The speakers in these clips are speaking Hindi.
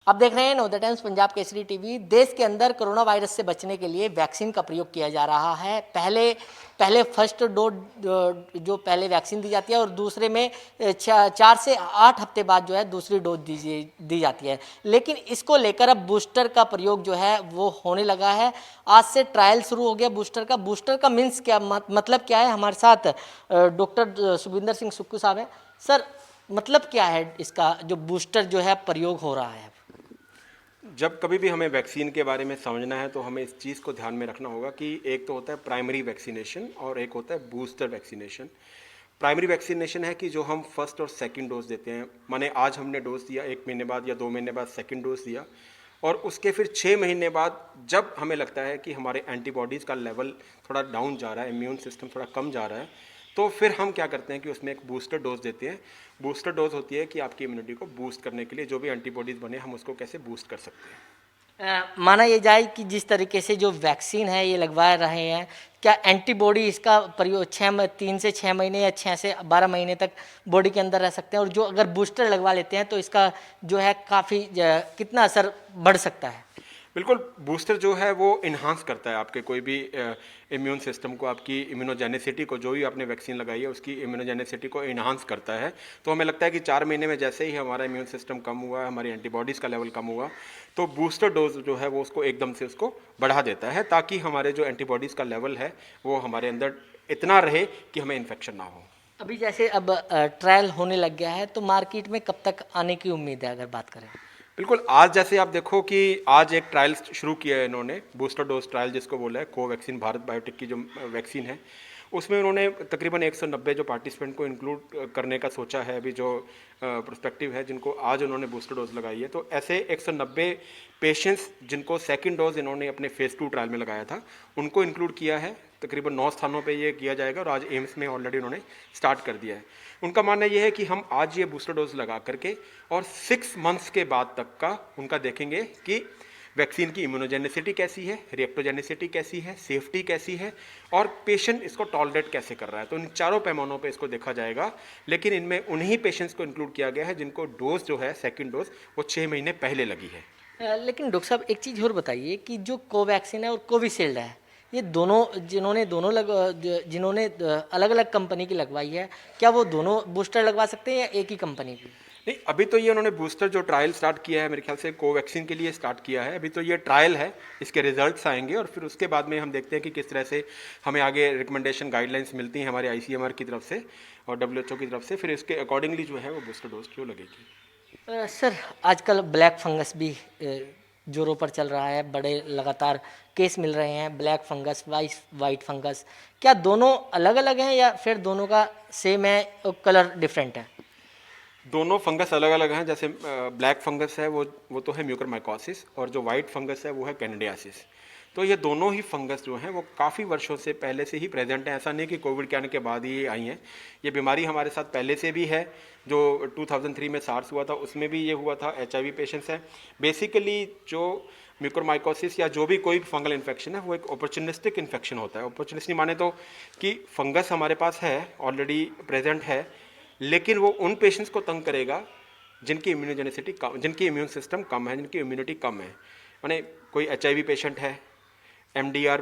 आप देख रहे हैं नवोदय टाइम्स पंजाब केसरी टीवी। देश के अंदर कोरोना वायरस से बचने के लिए वैक्सीन का प्रयोग किया जा रहा है। पहले फर्स्ट डोज जो पहले वैक्सीन दी जाती है और दूसरे में 4 से 8 हफ्ते बाद जो है दूसरी डोज दी जाती है। लेकिन इसको लेकर अब बूस्टर का प्रयोग जो है वो होने लगा है। आज से ट्रायल शुरू हो गया बूस्टर का मीन्स क्या मतलब क्या है। हमारे साथ डॉक्टर सुखविंदर सिंह सुक्खू साहब हैं। सर, मतलब क्या है इसका जो बूस्टर जो है प्रयोग हो रहा है? जब कभी भी हमें वैक्सीन के बारे में समझना है तो हमें इस चीज़ को ध्यान में रखना होगा कि एक तो होता है प्राइमरी वैक्सीनेशन और एक होता है बूस्टर वैक्सीनेशन। प्राइमरी वैक्सीनेशन है कि जो हम फर्स्ट और सेकंड डोज देते हैं, माने आज हमने डोज दिया 1 महीने बाद या 2 महीने बाद सेकंड डोज दिया, और उसके फिर 6 महीने बाद जब हमें लगता है कि हमारे एंटीबॉडीज़ का लेवल थोड़ा डाउन जा रहा है, इम्यून सिस्टम थोड़ा कम जा रहा है, तो फिर हम क्या करते हैं कि उसमें एक बूस्टर डोज देते हैं। बूस्टर डोज होती है कि आपकी इम्यूनिटी को बूस्ट करने के लिए जो भी एंटीबॉडीज़ बने हम उसको कैसे बूस्ट कर सकते हैं। माना ये जाए कि जिस तरीके से जो वैक्सीन है ये लगवा रहे हैं, क्या एंटीबॉडी इसका प्रयोग 3 से 6 महीने या 6 से 12 महीने तक बॉडी के अंदर रह सकते हैं? और जो अगर बूस्टर लगवा लेते हैं तो इसका जो है काफ़ी कितना असर बढ़ सकता है? बिल्कुल, बूस्टर जो है वो इन्हांस करता है आपके कोई भी इम्यून सिस्टम को, आपकी इम्यूनोजेनिसिटी को, जो भी आपने वैक्सीन लगाई है उसकी इम्यूनोजेनिसिटी को इन्हांस करता है। तो हमें लगता है कि 4 महीने में जैसे ही हमारा इम्यून सिस्टम कम हुआ, हमारी एंटीबॉडीज़ का लेवल कम हुआ, तो बूस्टर डोज जो है वो उसको एकदम से उसको बढ़ा देता है, ताकि हमारे जो एंटीबॉडीज़ का लेवल है वो हमारे अंदर इतना रहे कि हमें इन्फेक्शन ना हो। अभी जैसे अब ट्रायल होने लग गया है तो मार्केट में कब तक आने की उम्मीद है अगर बात करें? बिल्कुल, आज जैसे आप देखो कि आज एक ट्रायल शुरू किया है इन्होंने, बूस्टर डोज ट्रायल जिसको बोला है, कोवैक्सीन भारत बायोटेक की जो वैक्सीन है, उसमें उन्होंने तकरीबन 190 जो पार्टिसिपेंट को इंक्लूड करने का सोचा है। अभी जो प्रोस्पेक्टिव है जिनको आज उन्होंने बूस्टर डोज लगाई है, तो ऐसे 190 पेशेंट्स जिनको सेकंड डोज इन्होंने अपने फेज़ 2 ट्रायल में लगाया था, उनको इंक्लूड किया है। तकरीबन 9 स्थानों पे ये किया जाएगा और आज एम्स में ऑलरेडी उन्होंने स्टार्ट कर दिया है। उनका मानना ये है कि हम आज ये बूस्टर डोज लगा करके और 6 मंथ्स के बाद तक का उनका देखेंगे कि वैक्सीन की इम्यूनोजेनिसिटी कैसी है, रिएक्टोजेनिसिटी कैसी है, सेफ्टी कैसी है और पेशेंट इसको टॉलरेट कैसे कर रहा है। तो इन चारों पैमानों पे इसको देखा जाएगा। लेकिन इनमें उन्हीं पेशेंट्स को इंक्लूड किया गया है जिनको डोज जो है सेकंड डोज वो 6 महीने पहले लगी है। लेकिन डॉक्टर साहब एक चीज़ और बताइए कि जो कोवैक्सीन है और कोविशील्ड है, ये दोनों जिन्होंने अलग अलग कंपनी की लगवाई है, क्या वो दोनों बूस्टर लगवा सकते हैं या एक ही कंपनी की? नहीं, अभी तो ये उन्होंने बूस्टर जो ट्रायल स्टार्ट किया है मेरे ख्याल से कोवैक्सीन के लिए स्टार्ट किया है। अभी तो ये ट्रायल है, इसके रिजल्ट्स आएंगे और फिर उसके बाद में हम देखते हैं कि किस तरह से हमें आगे रिकमेंडेशन गाइडलाइंस मिलती हैं हमारे आईसीएमआर की तरफ से और डब्ल्यूएचओ की तरफ से, फिर इसके अकॉर्डिंगली जो है वो बूस्टर डोज जो लगेगी। सर, आजकल ब्लैक फंगस भी जोरों पर चल रहा है। बड़े लगातार केस मिल रहे हैं, ब्लैक फंगस, वाइट फंगस। क्या दोनों अलग अलग हैं या फिर दोनों का सेम है और कलर डिफरेंट है? दोनों फंगस अलग अलग हैं। जैसे ब्लैक फंगस है वो तो है म्यूकरमाइकोसिस और जो वाइट फंगस है वो है कैनेडियासिस। तो ये दोनों ही फंगस जो हैं वो काफ़ी वर्षों से पहले से ही प्रेजेंट हैं। ऐसा नहीं कि कोविड के आने के बाद ही आई हैं। ये बीमारी हमारे साथ पहले से भी है। जो 2003 में सार्स हुआ था उसमें भी ये हुआ था। HIV पेशेंट्स हैं। बेसिकली जो म्यूकरमाइकोसिस या जो भी कोई फंगल इन्फेक्शन है वो एक अपॉर्चुनिस्टिक इन्फेक्शन होता है। अपॉर्चुनिस्टिक माने तो कि फंगस हमारे पास है, ऑलरेडी प्रेजेंट है, लेकिन वो उन पेशेंट्स को तंग करेगा जिनकी इम्यूनोजेनिसिटी कम, जिनकी इम्यून सिस्टम कम है, जिनकी इम्यूनिटी कम है। माने कोई HIV पेशेंट है, MDR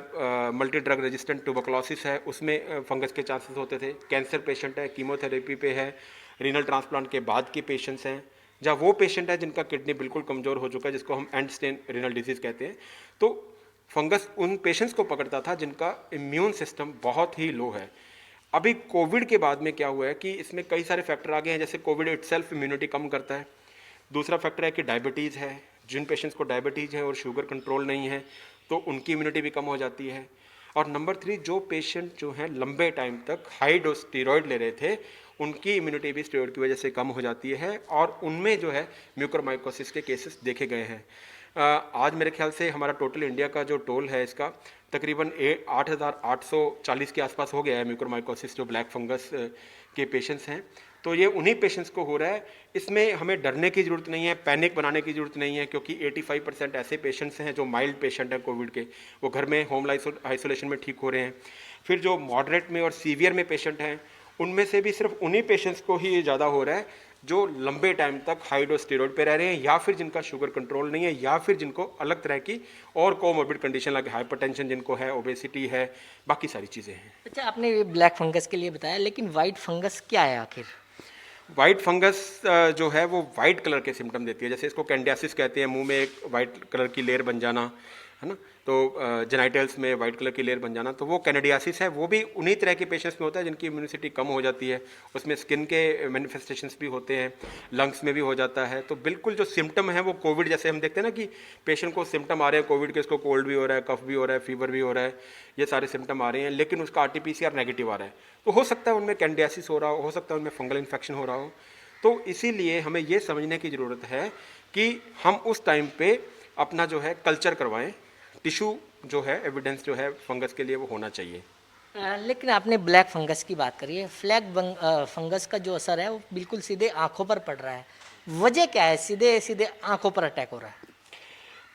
multi drug resistant tuberculosis है, उसमें फंगस के चांसेस होते थे। कैंसर पेशेंट है, कीमोथेरेपी पे है, रीनल ट्रांसप्लांट के बाद के पेशेंट्स हैं, या वो पेशेंट है जिनका किडनी बिल्कुल कमज़ोर हो चुका है, जिसको हम एंड स्टेज रीनल डिजीज़ कहते हैं। तो फंगस उन पेशेंट्स को पकड़ता था जिनका इम्यून सिस्टम बहुत ही लो है। अभी कोविड के बाद में क्या हुआ है कि इसमें कई सारे फैक्टर आ गए हैं। जैसे कोविड इटसेल्फ इम्यूनिटी कम करता है। दूसरा फैक्टर है कि डायबिटीज़ है। जिन पेशेंट्स को डायबिटीज़ है और शुगर कंट्रोल नहीं है तो उनकी इम्यूनिटी भी कम हो जाती है। और नंबर 3, जो पेशेंट जो हैं लंबे टाइम तक हाई डोज स्टेरॉयड ले रहे थे, उनकी इम्यूनिटी भी स्टेरॉयड की वजह से कम हो जाती है और उनमें जो है म्यूकरमाइकोसिस के केसेस देखे गए हैं। आज मेरे ख्याल से हमारा टोटल इंडिया का जो टोल है इसका तकरीबन 8,840 के आसपास हो गया है म्यूकरमाइकोसिस जो ब्लैक फंगस के पेशेंट्स हैं। तो ये उन्हीं पेशेंट्स को हो रहा है। इसमें हमें डरने की ज़रूरत नहीं है, पैनिक बनाने की ज़रूरत नहीं है, क्योंकि 85% ऐसे पेशेंट्स हैं जो माइल्ड पेशेंट हैं कोविड के, वो घर में होम आइसोलेशन में ठीक हो रहे हैं। फिर जो मॉडरेट में और सीवियर में पेशेंट हैं उनमें से भी सिर्फ उन्हीं पेशेंट्स को ही ज़्यादा हो रहा है जो लंबे टाइम तक हाई डोज स्टेरॉइड पे रह रहे हैं, या फिर जिनका शुगर कंट्रोल नहीं है, या फिर जिनको अलग तरह की और कोमोर्बिड कंडीशन लगे, हाइपरटेंशन जिनको है, ओबेसिटी है, बाकी सारी चीज़ें हैं। अच्छा, आपने ये ब्लैक फंगस के लिए बताया, लेकिन वाइट फंगस क्या है आखिर? वाइट फंगस जो है वो वाइट कलर के सिम्टम देती है, जैसे इसको कैंडियासिस कहते हैं, मुंह में एक वाइट कलर की लेयर बन जाना, है ना, तो जेनाइटल्स में वाइट कलर की लेयर बन जाना, तो वो कैंडियासिस है। वो भी उन्हीं तरह के पेशेंट्स में होता है जिनकी इम्यूनिसिटी कम हो जाती है, उसमें स्किन के मैनिफेस्टेशंस भी होते हैं, लंग्स में भी हो जाता है। तो बिल्कुल जो सिम्टम है वो कोविड जैसे हम देखते हैं ना कि पेशेंट को सिम्टम आ रहे हैं कोविड के, इसको कोल्ड भी हो रहा है, कफ भी हो रहा है, फीवर भी हो रहा है, ये सारे सिम्टम आ रहे हैं, लेकिन उसका RT-PCR नेगेटिव आ रहा है, तो हो सकता है उनमें कैंडियासिस हो रहा हो सकता है उनमें फंगल इन्फेक्शन हो रहा हो। तो इसीलिए हमें ये समझने की ज़रूरत है कि हम उस टाइम पे अपना जो है कल्चर करवाएं, टिश्यू जो है एविडेंस जो है फंगस के लिए वो होना चाहिए। लेकिन आपने ब्लैक फंगस की बात करी है। फंगस का जो असर है वो बिल्कुल सीधे आंखों पर पड़ रहा है, वजह क्या है? सीधे सीधे आंखों पर अटैक हो रहा है।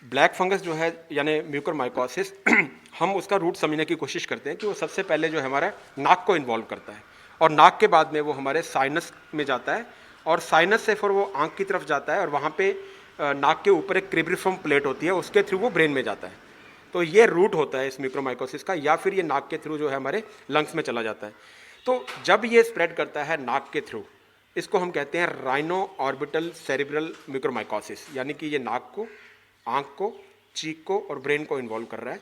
ब्लैक फंगस जो है यानी म्यूकोरमाइकोसिस हम उसका रूट समझने की कोशिश करते हैं कि वो सबसे पहले जो है हमारा नाक को इन्वॉल्व करता है, और नाक के बाद में वो हमारे साइनस में जाता है, और साइनस से फिर वो आंख की तरफ जाता है, और वहाँ पे नाक के ऊपर एक क्रिब्रिफॉर्म प्लेट होती है, उसके थ्रू वो ब्रेन में जाता है। तो ये रूट होता है इस म्यूकोरमाइकोसिस का, या फिर ये नाक के थ्रू जो है हमारे लंग्स में चला जाता है। तो जब ये स्प्रेड करता है नाक के थ्रू, इसको हम कहते हैं राइनो ऑर्बिटल सेरिब्रल म्यूकोरमाइकोसिस, यानी कि ये नाक को, आंख को, चीक को और ब्रेन को इन्वॉल्व कर रहा है।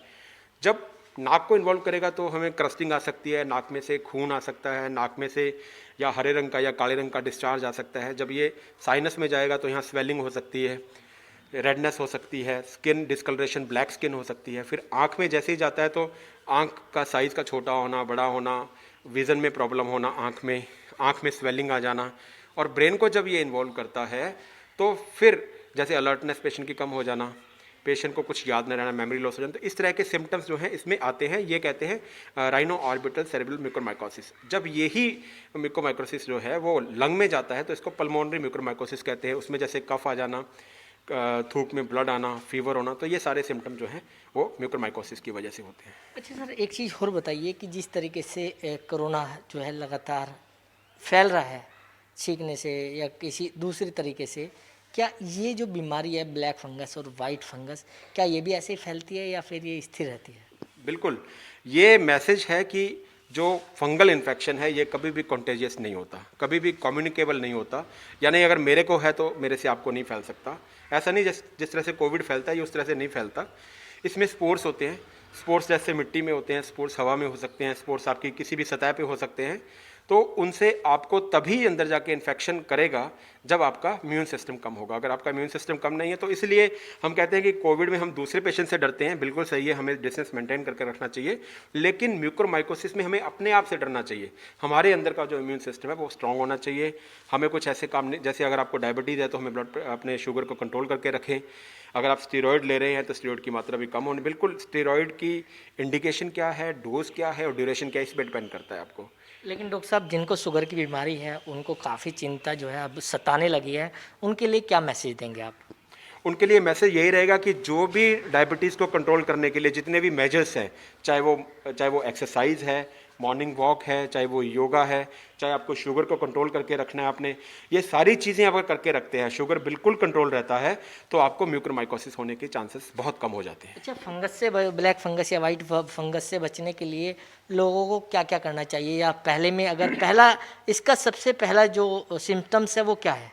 जब नाक को इन्वॉल्व करेगा तो हमें क्रस्टिंग आ सकती है, नाक में से खून आ सकता है, नाक में से या हरे रंग का या काले रंग का डिस्चार्ज आ सकता है। जब ये साइनस में जाएगा तो यहाँ स्वेलिंग हो सकती है, रेडनेस हो सकती है, स्किन डिस्कलरेशन, ब्लैक स्किन हो सकती है। फिर आँख में जैसे ही जाता है तो आँख का साइज़ का छोटा होना, बड़ा होना, विज़न में प्रॉब्लम होना, आँख में स्वेलिंग आ जाना। और ब्रेन को जब ये इन्वॉल्व करता है तो फिर जैसे अलर्टनेस पेशेंट की कम हो जाना, पेशेंट को कुछ याद नहीं रहना, मेमोरी लॉस हो जाना, तो इस तरह के सिम्टम्स जो हैं इसमें आते हैं। ये कहते हैं राइनो ऑर्बिटल सेरेब्रल म्यूकोरमाइकोसिस। जब यही म्यूकोरमाइकोसिस जो है वो लंग में जाता है तो इसको पल्मोनरी म्यूकोरमाइकोसिस कहते हैं। उसमें जैसे कफ आ जाना, थूक में ब्लड आना, फीवर होना, तो ये सारे सिम्टम जो हैं वो म्यूकोरमाइकोसिस की वजह से होते हैं। अच्छा सर, एक चीज़ और बताइए कि जिस तरीके से कोरोना जो है लगातार फैल रहा है, छींकने से या किसी दूसरे तरीके से, क्या ये जो बीमारी है ब्लैक फंगस और वाइट फंगस, क्या ये भी ऐसे ही फैलती है या फिर ये स्थिर रहती है? बिल्कुल, ये मैसेज है कि जो फंगल इन्फेक्शन है ये कभी भी कॉन्टेजियस नहीं होता, कभी भी कम्युनिकेबल नहीं होता। यानी अगर मेरे को है तो मेरे से आपको नहीं फैल सकता। ऐसा नहीं जिस तरह से कोविड फैलता है ये उस तरह से नहीं फैलता। इसमें स्पोर्स होते हैं, स्पोर्स जैसे मिट्टी में होते हैं, स्पोर्स हवा में हो सकते हैं, स्पोर्स आपकी किसी भी सतह पे हो सकते हैं। तो उनसे आपको तभी अंदर जाके इन्फेक्शन करेगा जब आपका इम्यून सिस्टम कम होगा। अगर आपका इम्यून सिस्टम कम नहीं है तो इसलिए हम कहते हैं कि कोविड में हम दूसरे पेशेंट से डरते हैं। बिल्कुल सही है, हमें डिस्टेंस मेंटेन करके रखना चाहिए, लेकिन म्यूकोरमाइकोसिस में हमें अपने आप से डरना चाहिए। हमारे अंदर का जो इम्यून सिस्टम है वो स्ट्रांग होना चाहिए। हमें कुछ ऐसे काम नहीं, जैसे अगर आपको डायबिटीज़ है तो हमें ब्लड अपने शुगर को कंट्रोल करके रखें। अगर आप स्टेरॉयड ले रहे हैं तो स्टेरॉयड की मात्रा भी कम होनी। बिल्कुल, स्टेरॉयड की इंडिकेशन क्या है, डोज क्या है और ड्यूरेशन क्या है, इस पर डिपेंड करता है आपको। लेकिन डॉक्टर साहब, जिनको शुगर की बीमारी है उनको काफ़ी चिंता जो है अब सताने लगी है, उनके लिए क्या मैसेज देंगे आप? उनके लिए मैसेज यही रहेगा कि जो भी डायबिटीज़ को कंट्रोल करने के लिए जितने भी मेजर्स हैं, चाहे वो एक्सरसाइज है, मॉर्निंग वॉक है, चाहे वो योगा है, चाहे आपको शुगर को कंट्रोल करके रखना है आपने, ये सारी चीज़ें अगर करके रखते हैं, शुगर बिल्कुल कंट्रोल रहता है, तो आपको म्यूकोरमाइकोसिस होने के चांसेस बहुत कम हो जाते हैं। अच्छा, फंगस से ब्लैक फंगस या वाइट फंगस से बचने के लिए लोगों को क्या क्या करना चाहिए, या पहले में अगर पहला इसका सबसे पहला जो सिम्टम्स है वो क्या है?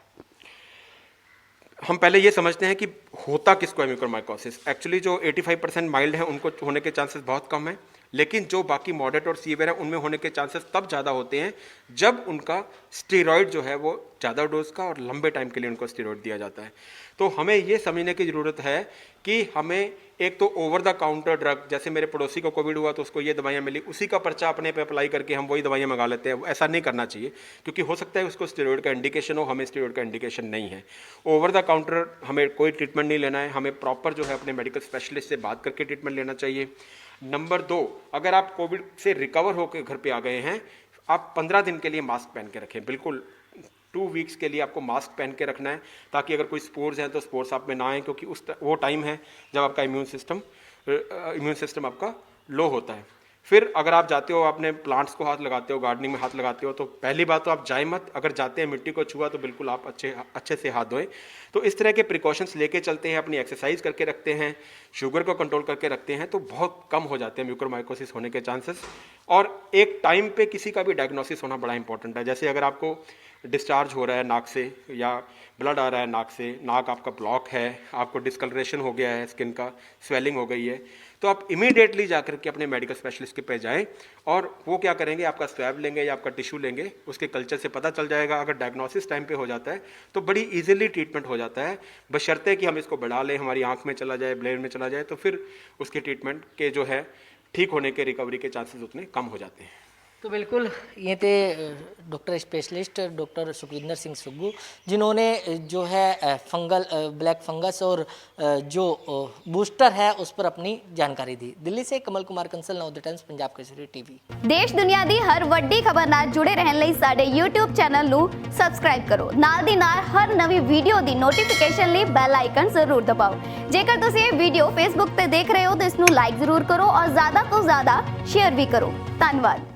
हम पहले ये समझते हैं कि होता किसको है म्यूकोरमाइकोसिस। एक्चुअली जो 85% माइल्ड है उनको होने के चांसेस बहुत कम है, लेकिन जो बाकी मॉडरेट और सीवियर है उनमें होने के चांसेस तब ज़्यादा होते हैं जब उनका स्टेरॉइड जो है वो ज़्यादा डोज का और लंबे टाइम के लिए उनको स्टेरॉइड दिया जाता है। तो हमें ये समझने की ज़रूरत है कि हमें एक तो ओवर द काउंटर ड्रग, जैसे मेरे पड़ोसी को कोविड हुआ तो उसको ये दवाइयाँ मिली, उसी का पर्चा अपने पे अप्लाई करके हम वही दवाइयाँ मंगा लेते हैं, ऐसा नहीं करना चाहिए, क्योंकि हो सकता है उसको स्टेरॉइड का इंडिकेशन हो, हमें स्टेरॉइड का इंडिकेशन नहीं है। ओवर द काउंटर हमें कोई ट्रीटमेंट नहीं लेना है, हमें प्रॉपर जो है अपने मेडिकल स्पेशलिस्ट से बात करके ट्रीटमेंट लेना चाहिए। नंबर 2, अगर आप कोविड से रिकवर होकर घर पे आ गए हैं, आप 15 दिन के लिए मास्क पहन के रखें। बिल्कुल 2 वीक्स के लिए आपको मास्क पहन के रखना है, ताकि अगर कोई स्पोर्स हैं तो स्पोर्स आप में ना आए, क्योंकि वो टाइम है जब आपका इम्यून सिस्टम आपका लो होता है। फिर अगर आप जाते हो अपने प्लांट्स को हाथ लगाते हो, गार्डनिंग में हाथ लगाते हो, तो पहली बात तो आप जाए मत, अगर जाते हैं मिट्टी को छुआ तो बिल्कुल आप अच्छे से हाथ धोएं। तो इस तरह के प्रिकॉशंस लेके चलते हैं, अपनी एक्सरसाइज करके रखते हैं, शुगर को कंट्रोल करके रखते हैं, तो बहुत कम हो जाते हैं म्यूकोरमाइकोसिस होने के चांसेस। और एक टाइम पे किसी का भी डायग्नोसिस होना बड़ा इंपॉर्टेंट है। जैसे अगर आपको डिस्चार्ज हो रहा है नाक से या ब्लड आ रहा है नाक से, नाक आपका ब्लॉक है, आपको डिस्कलरेशन हो गया है, स्किन का स्वेलिंग हो गई है, तो आप इमीडिएटली जाकर के अपने मेडिकल स्पेशलिस्ट के पे जाएं और वो क्या करेंगे, आपका स्वैब लेंगे या आपका टिश्यू लेंगे, उसके कल्चर से पता चल जाएगा। अगर डायग्नोसिस टाइम पे हो जाता है तो बड़ी इजीली ट्रीटमेंट हो जाता है, बशर्ते कि हम इसको बढ़ा लें, हमारी आंख में चला जाए, ब्रेन में चला जाए, तो फिर उसके ट्रीटमेंट के जो है ठीक होने के, रिकवरी के चांसेस उतने कम हो जाते हैं। तो बिल्कुल ये थे doctor specialist doctor Sukhwinder Singh Suggu, जिन्होंने जो है फंगल ब्लैक फंगस और जो बूस्टर है उस पर अपनी जानकारी दी। दिल्ली से कमल कुमार कंसल, नवोदय टाइम्स, पंजाब केसरी टीवी। देश दुनिया दी हर वड्डी खबर नाल जुड़े रहने ਲਈ ਸਾਡੇ YouTube ਚੈਨਲ ਨੂੰ ਸਬਸਕ੍ਰਾਈਬ ਕਰੋ। ਨਾਲ ਦੀ ਨਾਲ ਹਰ ਨਵੀਂ ਵੀਡੀਓ ਦੀ ਨੋਟੀਫਿਕੇਸ਼ਨ ਲਈ ਬੈਲ ਆਈਕਨ ਜ਼ਰੂਰ ਦਬਾਓ। ਜੇਕਰ ਤੁਸੀਂ ਇਹ ਵੀਡੀਓ Facebook ਤੇ ਦੇਖ ਰਹੇ ਹੋ ਤਾਂ ਇਸ ਨੂੰ ਲਾਈਕ ਜ਼ਰੂਰ ਕਰੋ ਔਰ ਜ਼ਿਆਦਾ ਤੋਂ ਜ਼ਿਆਦਾ ਸ਼ੇਅਰ ਵੀ ਕਰੋ। ਧੰਨਵਾਦ।